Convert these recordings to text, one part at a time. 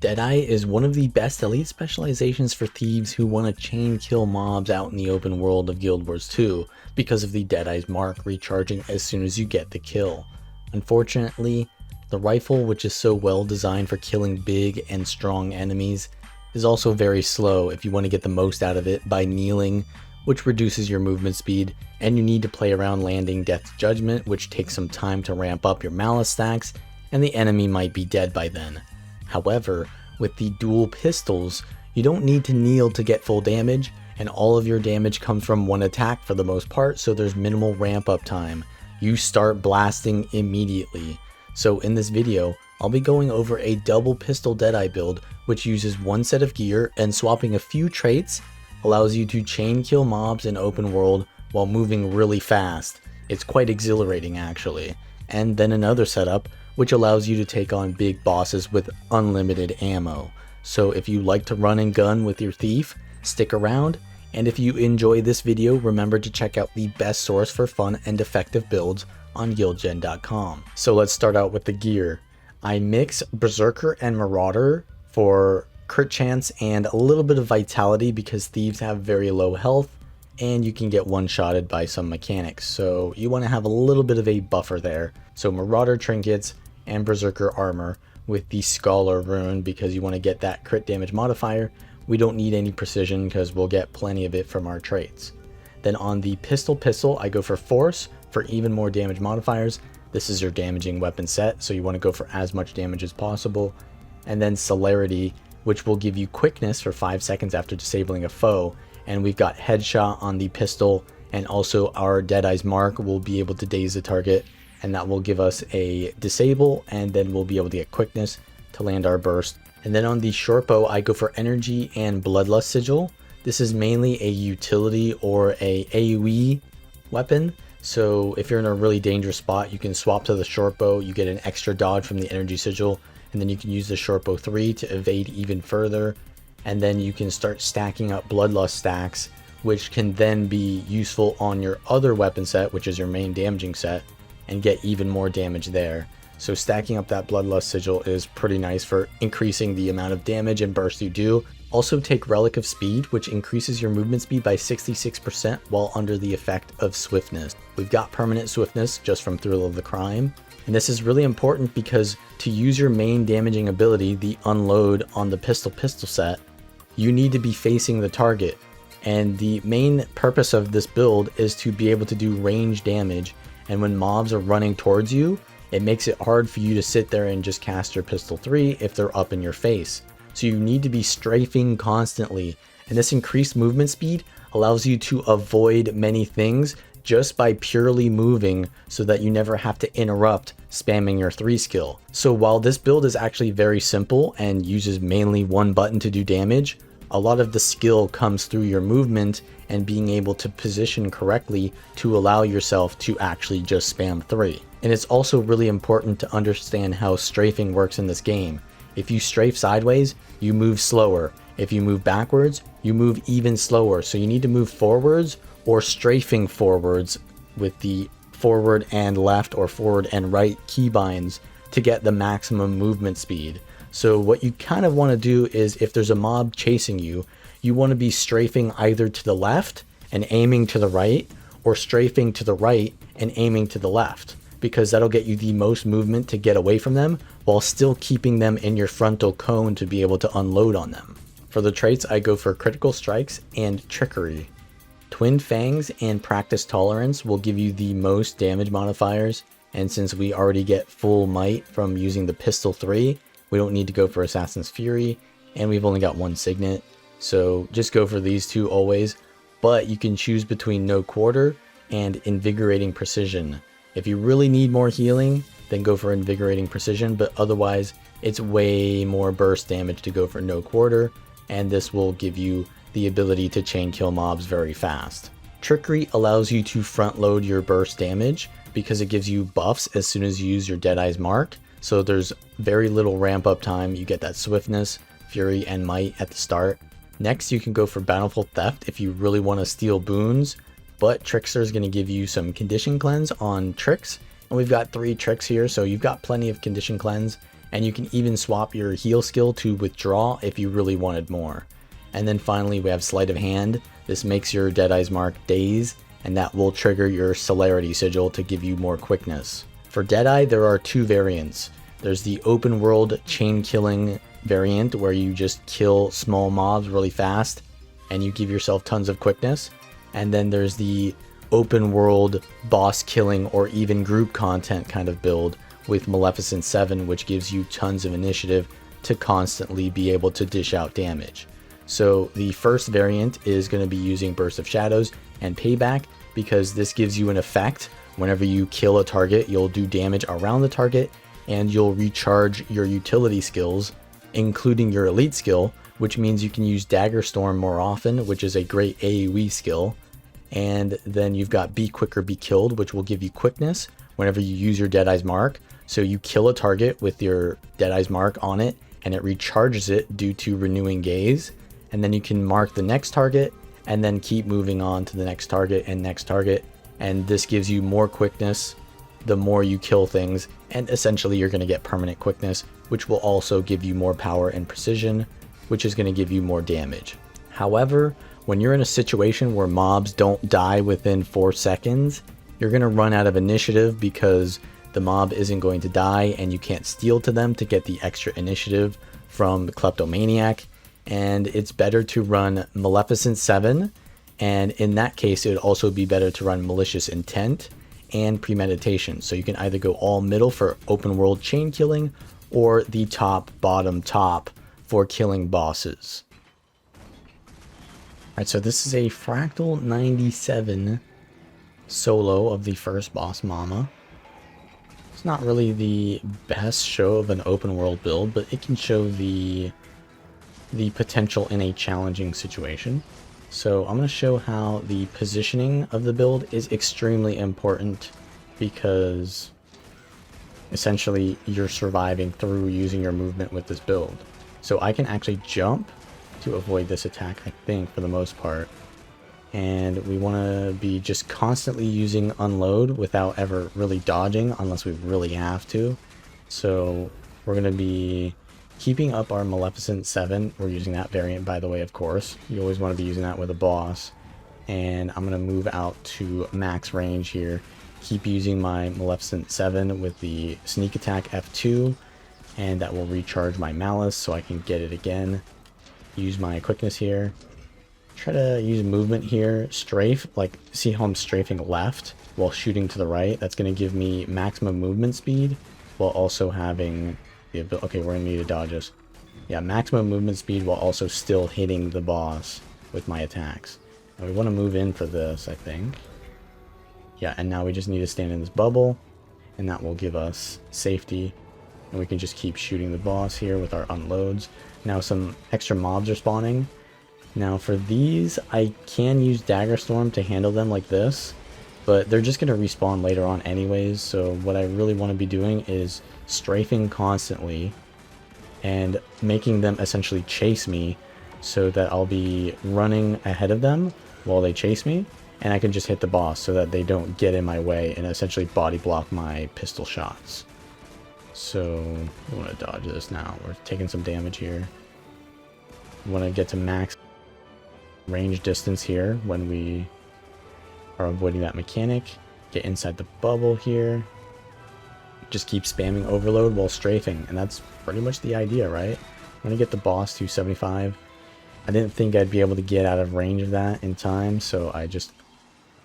Deadeye is one of the best elite specializations for thieves who want to chain kill mobs out in the open world of Guild Wars 2 because of the Deadeye's mark recharging as soon as you get the kill. Unfortunately, the rifle, which is so well designed for killing big and strong enemies, is also very slow if you want to get the most out of it by kneeling, which reduces your movement speed, and you need to play around landing Death's Judgment, which takes some time to ramp up your malice stacks, and the enemy might be dead by then. However, with the dual pistols, you don't need to kneel to get full damage, and all of your damage comes from one attack for the most part, so there's minimal ramp up time. You start blasting immediately. So in this video, I'll be going over a double pistol Deadeye build, which uses one set of gear and swapping a few traits allows you to chain kill mobs in open world while moving really fast. It's quite exhilarating actually. And then another setup which allows you to take on big bosses with unlimited ammo. So if you like to run and gun with your thief, stick around, and if you enjoy this video, remember to check out the best source for fun and effective builds on guildgen.com. So let's start out with the gear. I mix Berserker and Marauder for crit chance and a little bit of vitality because thieves have very low health and you can get one-shotted by some mechanics, so you want to have a little bit of a buffer there. So Marauder trinkets and Berserker armor with the Scholar rune because you want to get that crit damage modifier. We don't need any precision because we'll get plenty of it from our traits. Then on the pistol, I go for Force for even more damage modifiers. This is your damaging weapon set, so you want to go for as much damage as possible. And then Celerity, which will give you quickness for 5 seconds after disabling a foe. And we've got Headshot on the pistol, and also our Deadeye's mark will be able to daze the target, and that will give us a disable, and then we'll be able to get quickness to land our burst. And then on the short bow, I go for Energy and Bloodlust Sigil. This is mainly a utility or a AoE weapon. So if you're in a really dangerous spot, you can swap to the short bow, you get an extra dodge from the Energy Sigil, and then you can use the short bow 3 to evade even further. And then you can start stacking up Bloodlust stacks, which can then be useful on your other weapon set, which is your main damaging set, and get even more damage there. So stacking up that Bloodlust Sigil is pretty nice for increasing the amount of damage and burst you do. Also take Relic of Speed, which increases your movement speed by 66% while under the effect of Swiftness. We've got permanent Swiftness just from Thrill of the Crime. And this is really important because to use your main damaging ability, the Unload on the pistol set, you need to be facing the target. And the main purpose of this build is to be able to do range damage. And when mobs are running towards you, it makes it hard for you to sit there and just cast your pistol 3 if they're up in your face. So you need to be strafing constantly. And this increased movement speed allows you to avoid many things just by purely moving so that you never have to interrupt spamming your 3 skill. So while this build is actually very simple and uses mainly one button to do damage, a lot of the skill comes through your movement and being able to position correctly to allow yourself to actually just spam 3. And it's also really important to understand how strafing works in this game. If you strafe sideways, you move slower. If you move backwards, you move even slower. So you need to move forwards or strafing forwards with the forward and left or forward and right keybinds to get the maximum movement speed. So what you kind of want to do is if there's a mob chasing you, you want to be strafing either to the left and aiming to the right, or strafing to the right and aiming to the left, because that'll get you the most movement to get away from them while still keeping them in your frontal cone to be able to unload on them. For the traits, I go for Critical Strikes and Trickery. Twin Fangs and Practice Tolerance will give you the most damage modifiers, and since we already get full might from using the pistol 3, we don't need to go for Assassin's Fury, and we've only got one Signet, so just go for these two always. But you can choose between No Quarter and Invigorating Precision. If you really need more healing, then go for Invigorating Precision, but otherwise it's way more burst damage to go for No Quarter, and this will give you the ability to chain kill mobs very fast. Trickery allows you to front load your burst damage because it gives you buffs as soon as you use your Deadeye's mark, so there's very little ramp up time. You get that Swiftness, Fury, and Might at the start. Next, you can go for Bountiful Theft if you really want to steal boons, but Trickster is going to give you some Condition Cleanse on tricks, and we've got 3 tricks here, so you've got plenty of Condition Cleanse, And you can even swap your heal skill to withdraw if you really wanted more. And then finally we have Sleight of Hand. This makes your Deadeye's Mark daze, and that will trigger your Celerity Sigil to give you more quickness. For Deadeye, there are two variants. There's the open world chain killing variant where you just kill small mobs really fast and you give yourself tons of quickness. And then there's the open world boss killing or even group content kind of build with Maleficent 7, which gives you tons of initiative to constantly be able to dish out damage. So the first variant is going to be using Burst of Shadows and Payback, because this gives you an effect. Whenever you kill a target, you'll do damage around the target and you'll recharge your utility skills, including your elite skill, which means you can use Dagger Storm more often, which is a great AoE skill. And then you've got Be Quick or Be Killed, which will give you quickness whenever you use your Deadeye's Mark. So you kill a target with your Deadeye's Mark on it and it recharges it due to Renewing Gaze. And then you can mark the next target and then keep moving on to the next target and next target. And this gives you more quickness the more you kill things, and essentially you're going to get permanent quickness, which will also give you more power and precision, which is going to give you more damage. However, when you're in a situation where mobs don't die within 4 seconds, you're going to run out of initiative because the mob isn't going to die and you can't steal to them to get the extra initiative from the Kleptomaniac. And it's better to run Maleficent 7, and in that case it would also be better to run Malicious Intent and Premeditation. So you can either go all middle for open world chain killing or the top bottom top for killing bosses. Alright, so this is a Fractal 97 solo of the first boss Mama. It's not really the best show of an open world build, but it can show the potential in a challenging situation. So I'm going to show how the positioning of the build is extremely important, because essentially you're surviving through using your movement with this build. So I can actually jump to avoid this attack, I think, for the most part. And we want to be just constantly using unload without ever really dodging unless we really have to. So we're going to be keeping up our Maleficent 7. We're using that variant, by the way, of course. You always want to be using that with a boss. And I'm going to move out to max range here. Keep using my Maleficent 7 with the sneak attack F2. And that will recharge my Malice so I can get it again. Use my quickness here. Try to use movement here. Strafe, like, see how I'm strafing left while shooting to the right? That's going to give me maximum movement speed while also having... Okay, we're gonna need to dodge this. Yeah, maximum movement speed while also still hitting the boss with my attacks. And we want to move in for this, I think. Yeah, and now we just need to stand in this bubble, and that will give us safety. And we can just keep shooting the boss here with our unloads. Now some extra mobs are spawning. Now for these, I can use Dagger Storm to handle them like this, but they're just gonna respawn later on anyways. So what I really want to be doing is strafing constantly and making them essentially chase me, so that I'll be running ahead of them while they chase me, and I can just hit the boss so that they don't get in my way and essentially body block my pistol shots. So we want to dodge this now. We're taking some damage here. We want to get to max range distance here when we are avoiding that mechanic. Get inside the bubble here. Just keep spamming overload while strafing, and that's pretty much the idea, right? I'm gonna get the boss to 75. I didn't think I'd be able to get out of range of that in time, so I just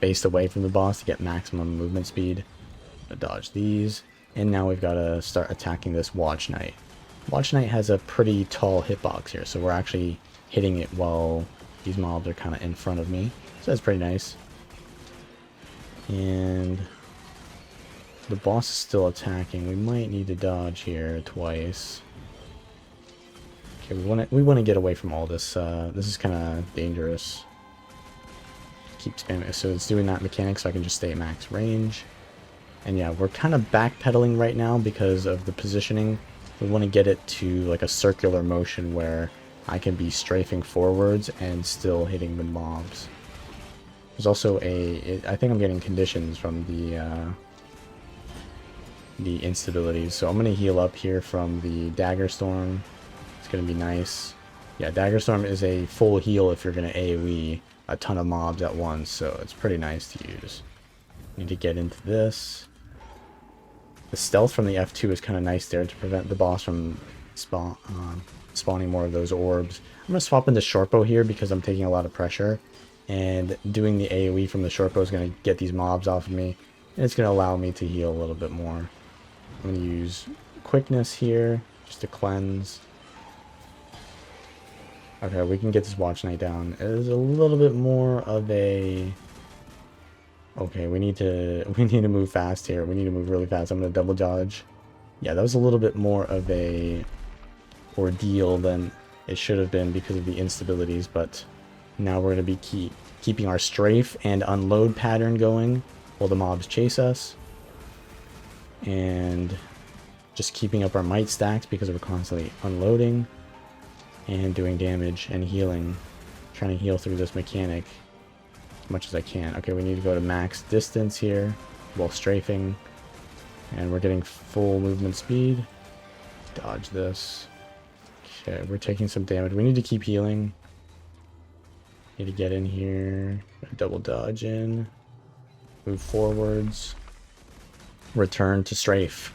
faced away from the boss to get maximum movement speed. Dodge these, and now we've got to start attacking this Watch Knight. Watch Knight has a pretty tall hitbox here, so we're actually hitting it while these mobs are kind of in front of me, so that's pretty nice. And the boss is still attacking. We might need to dodge here twice. Okay, we want to get away from all this. This is kind of dangerous. Keep spamming. So it's doing that mechanic, so I can just stay at max range. And yeah, we're kind of backpedaling right now because of the positioning. We want to get it to like a circular motion where I can be strafing forwards and still hitting the mobs. There's also I think I'm getting conditions from the the instabilities. So I'm going to heal up here from the Dagger Storm. It's going to be nice. Yeah, Dagger Storm is a full heal if you're going to AoE a ton of mobs at once, so it's pretty nice to use. Need to get into this. The stealth from the F2 is kind of nice there to prevent the boss from spawning more of those orbs. I'm going to swap into Shortbow here because I'm taking a lot of pressure, and doing the AoE from the Shortbow is going to get these mobs off of me, and it's going to allow me to heal a little bit more. I'm going to use quickness here just to cleanse. Okay, we can get this Watch Knight down. It is a little bit more of a... Okay, we need to move fast here. We need to move really fast. I'm going to double dodge. Yeah, that was a little bit more of a ordeal than it should have been because of the instabilities, but now we're going to be keeping our strafe and unload pattern going while the mobs chase us. And just keeping up our might stacks because we're constantly unloading and doing damage and healing. Trying to heal through this mechanic as much as I can. Okay, we need to go to max distance here while strafing. And we're getting full movement speed. Dodge this. Okay, we're taking some damage. We need to keep healing. Need to get in here. Double dodge in. Move forwards. Return to strafe.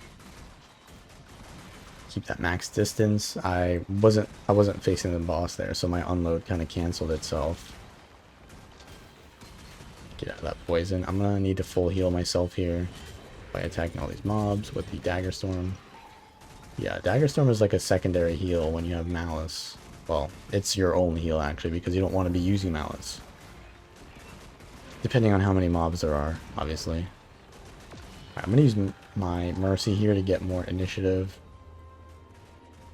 Keep that max distance. I wasn't facing the boss there, so my unload kind of canceled itself. Get out of that poison. I'm gonna need to full heal myself here by attacking all these mobs with the Dagger Storm. Yeah, Dagger Storm is like a secondary heal when you have Malice. Well, it's your only heal actually, because you don't want to be using Malice. Depending on how many mobs there are, obviously. Alright, I'm gonna use my Mercy here to get more initiative.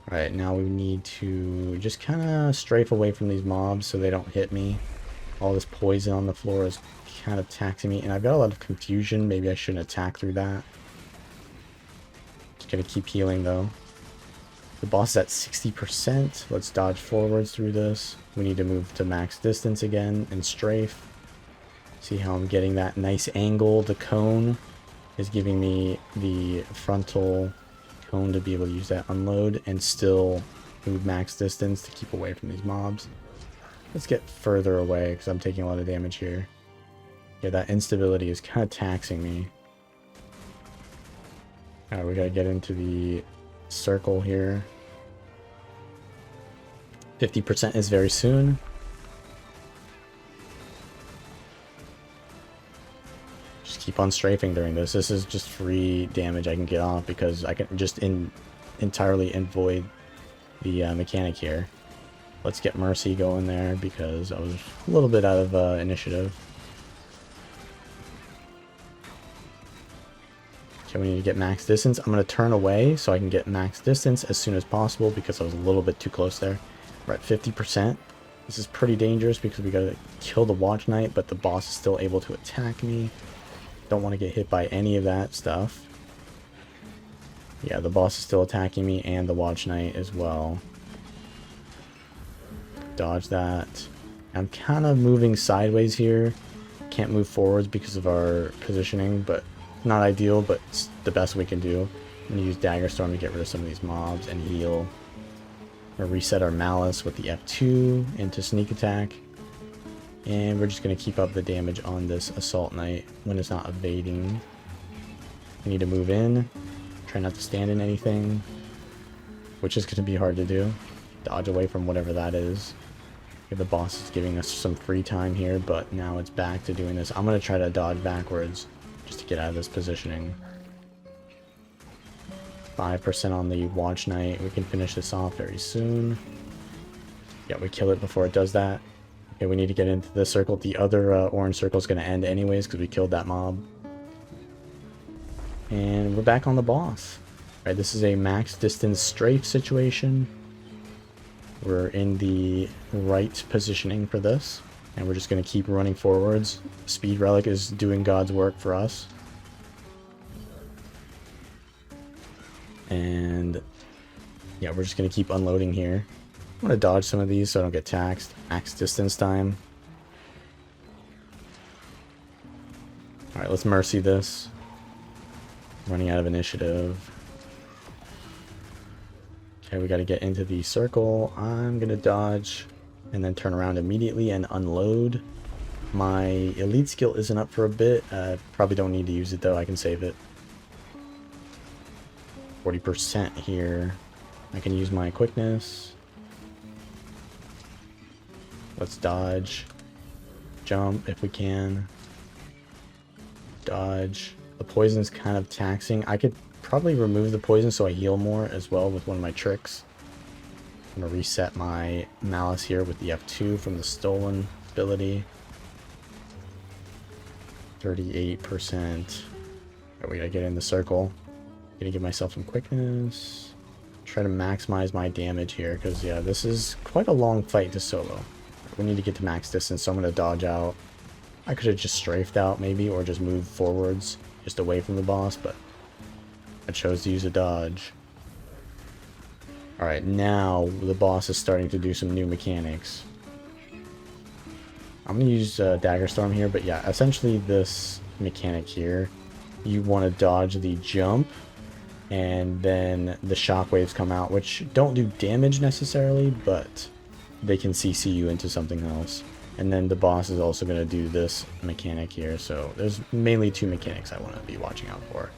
Alright, now we need to just kind of strafe away from these mobs so they don't hit me. All this poison on the floor is kind of taxing me, and I've got a lot of confusion. Maybe I shouldn't attack through that. Just gonna keep healing though. The boss is at 60%. Let's dodge forwards through this. We need to move to max distance again and strafe. See how I'm getting that nice angle. The cone is giving me the frontal cone to be able to use that unload and still move max distance to keep away from these mobs. Let's get further away because I'm taking a lot of damage here. Yeah, that instability is kind of taxing me. Alright, we gotta get into the circle here. 50% is very soon. Just keep on strafing during this. This is just free damage I can get off because I can just entirely avoid the mechanic here. Let's get Mercy going there because I was a little bit out of initiative. Okay, we need to get max distance. I'm going to turn away so I can get max distance as soon as possible because I was a little bit too close there. We're at 50%. This is pretty dangerous because we got to kill the Watch Knight, but the boss is still able to attack me. Don't want to get hit by any of that stuff. Yeah, the boss is still attacking me and the Watch Knight as well. Dodge that. I'm kind of moving sideways here. Can't move forwards because of our positioning, but not ideal, but it's the best we can do. I'm going to use Dagger Storm to get rid of some of these mobs and heal. We'll reset our Malice with the F2 into sneak attack. And we're just going to keep up the damage on this Assault Knight when it's not evading. We need to move in. Try not to stand in anything, which is going to be hard to do. Dodge away from whatever that is. The boss is giving us some free time here, but now it's back to doing this. I'm going to try to dodge backwards just to get out of this positioning. 5% on the Watch Knight. We can finish this off very soon. Yeah, we kill it before it does that. Okay, we need to get into the circle. The other orange circle is going to end anyways because we killed that mob. And we're back on the boss. All right, this is a max distance strafe situation. We're in the right positioning for this, and we're just going to keep running forwards. Speed Relic is doing God's work for us. And yeah, we're just going to keep unloading here. I'm going to dodge some of these so I don't get taxed. Max distance time. Alright, let's Mercy this. Running out of initiative. Okay, we got to get into the circle. I'm going to dodge and then turn around immediately and unload. My elite skill isn't up for a bit. Probably don't need to use it though. I can save it. 40% here. I can use my quickness. Let's dodge. Jump if we can. Dodge. The poison's kind of taxing. I could probably remove the poison so I heal more as well with one of my tricks. I'm going to reset my malice here with the F2 from the stolen ability. 38%. Oh, we gotta get in the circle. Gonna give myself some quickness. Try to maximize my damage here because, yeah, this is quite a long fight to solo. We need to get to max distance, so I'm gonna dodge out. I could have just strafed out maybe, or just moved forwards, just away from the boss, but I chose to use a dodge. Alright, now the boss is starting to do some new mechanics. I'm going to use Dagger Storm here, but yeah, essentially this mechanic here, you want to dodge the jump, and then the shockwaves come out, which don't do damage necessarily, but they can CC you into something else. And then the boss is also going to do this mechanic here, so there's mainly two mechanics I want to be watching out for.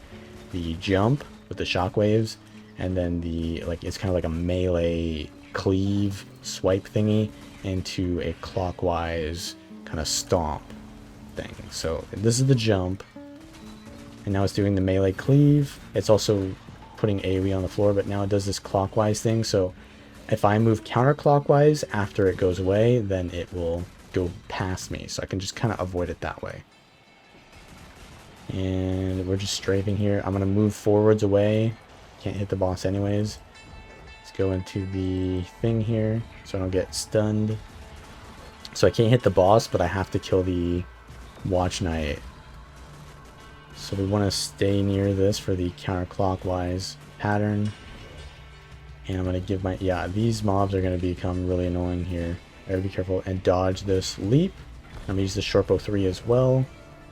The jump with the shockwaves, and then the, like, it's kind of like a melee cleave swipe thingy into a clockwise kind of stomp thing. So this is the jump, and now it's doing the melee cleave. It's also putting AoE on the floor, but now it does this clockwise thing. So if I move counterclockwise after it goes away, then it will go past me, so I can just kind of avoid it that way. And we're just strafing here. I'm gonna move forwards away. Can't hit the boss anyways. Let's go into the thing here so I don't get stunned. So I can't hit the boss, but I have to kill the Watch Knight. So we want to stay near this for the counterclockwise pattern. And I'm going to give my... yeah, these mobs are going to become really annoying here. I gotta be careful and dodge this leap. I'm going to use the Shortbow 3 as well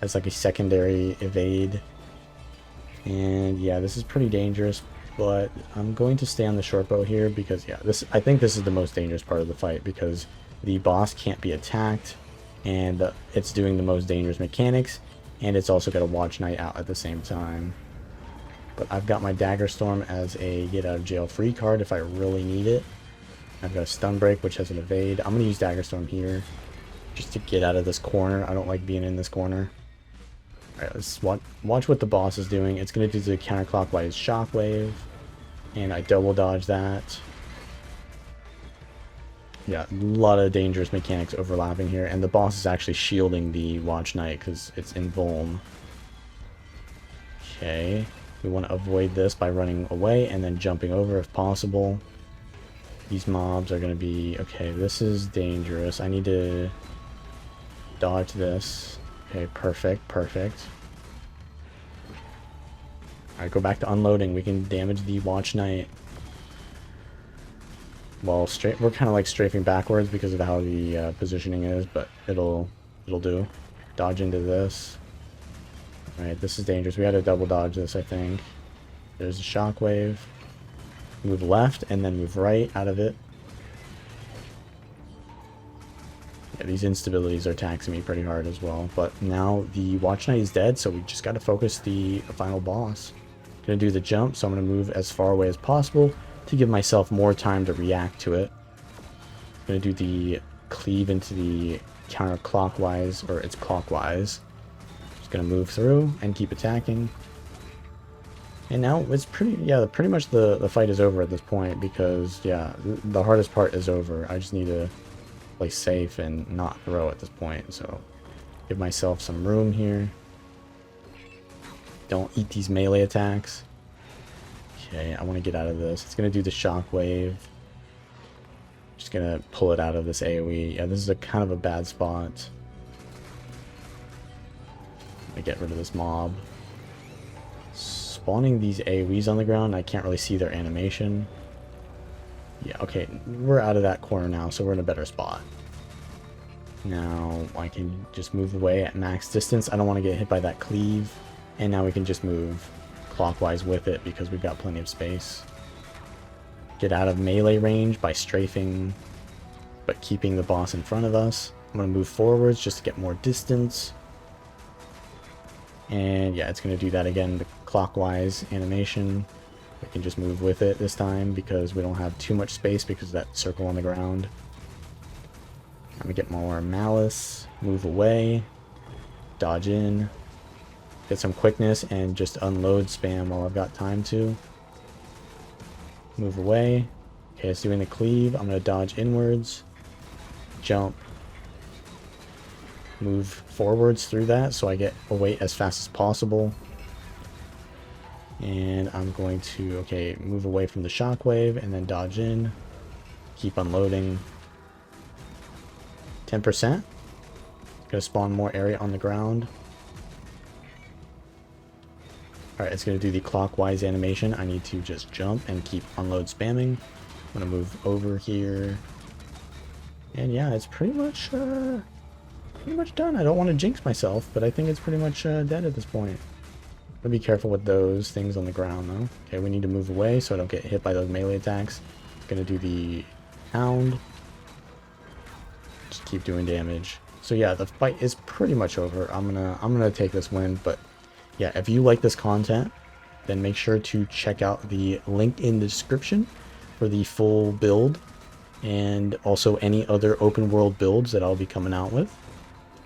as like a secondary evade. And yeah, this is pretty dangerous, but I'm going to stay on the Shortbow here because, yeah, I think this is the most dangerous part of the fight because the boss can't be attacked, and it's doing the most dangerous mechanics, and it's also got a Watch Knight out at the same time. But I've got my Dagger Storm as a get out of jail free card if I really need it. I've got a Stun Break, which has an evade. I'm going to use Dagger Storm here just to get out of this corner. I don't like being in this corner. Alright, let's watch what the boss is doing. It's going to do the counterclockwise shockwave, and I double dodge that. Yeah, a lot of dangerous mechanics overlapping here, and the boss is actually shielding the Watch Knight because it's in Vuln. Okay, we want to avoid this by running away and then jumping over if possible. These mobs are going to be... okay, this is dangerous. I need to dodge this. Okay, perfect, perfect. Alright, go back to unloading. We can damage the Watch Knight. Well, we're kind of like strafing backwards because of how the positioning is, but it'll do. Dodge into this. Alright, this is dangerous. We had to double dodge this, I think. There's a shockwave. Move left and then move right out of it. Yeah, these instabilities are taxing me pretty hard as well. But now the Watch Knight is dead, so we just got to focus the final boss. Gonna do the jump, so I'm gonna move as far away as possible to give myself more time to react to it. Gonna do the cleave into the counterclockwise, or it's clockwise. Just gonna move through and keep attacking. And now it's pretty much the fight is over at this point because, yeah, the hardest part is over. I just need to play safe and not throw at this point, so give myself some room here. Don't eat these melee attacks. Okay, I want to get out of this. It's going to do the shockwave. Just going to pull it out of this AoE. Yeah, this is a kind of a bad spot. I'm going to get rid of this mob. Spawning these AoEs on the ground, I can't really see their animation. Yeah, okay, we're out of that corner now, so we're in a better spot. Now I can just move away at max distance. I don't want to get hit by that cleave. And now we can just move clockwise with it because we've got plenty of space. Get out of melee range by strafing, but keeping the boss in front of us. I'm going to move forwards just to get more distance. And yeah, it's going to do that again, the clockwise animation. We can just move with it this time because we don't have too much space because of that circle on the ground. I'm going to get more malice, move away, dodge in, get some quickness, and just unload spam while I've got time to. Move away. Okay, it's doing the cleave. I'm going to dodge inwards, jump, move forwards through that so I get away as fast as possible. And I'm going to, okay, move away from the shockwave and then dodge in, keep unloading. 10%. Gonna spawn more area on the ground. Alright, it's gonna do the clockwise animation. I need to just jump and keep unload spamming. I'm gonna move over here. And yeah, it's pretty much done. I don't want to jinx myself, but I think it's pretty much dead at this point. Gotta be careful with those things on the ground though. Okay, we need to move away so I don't get hit by those melee attacks. Gonna do the hound. Just keep doing damage. So yeah, the fight is pretty much over. I'm gonna take this win, but yeah, if you like this content, then make sure to check out the link in the description for the full build and also any other open world builds that I'll be coming out with.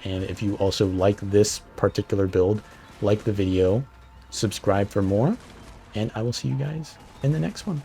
And if you also like this particular build, like the video, subscribe for more, and I will see you guys in the next one.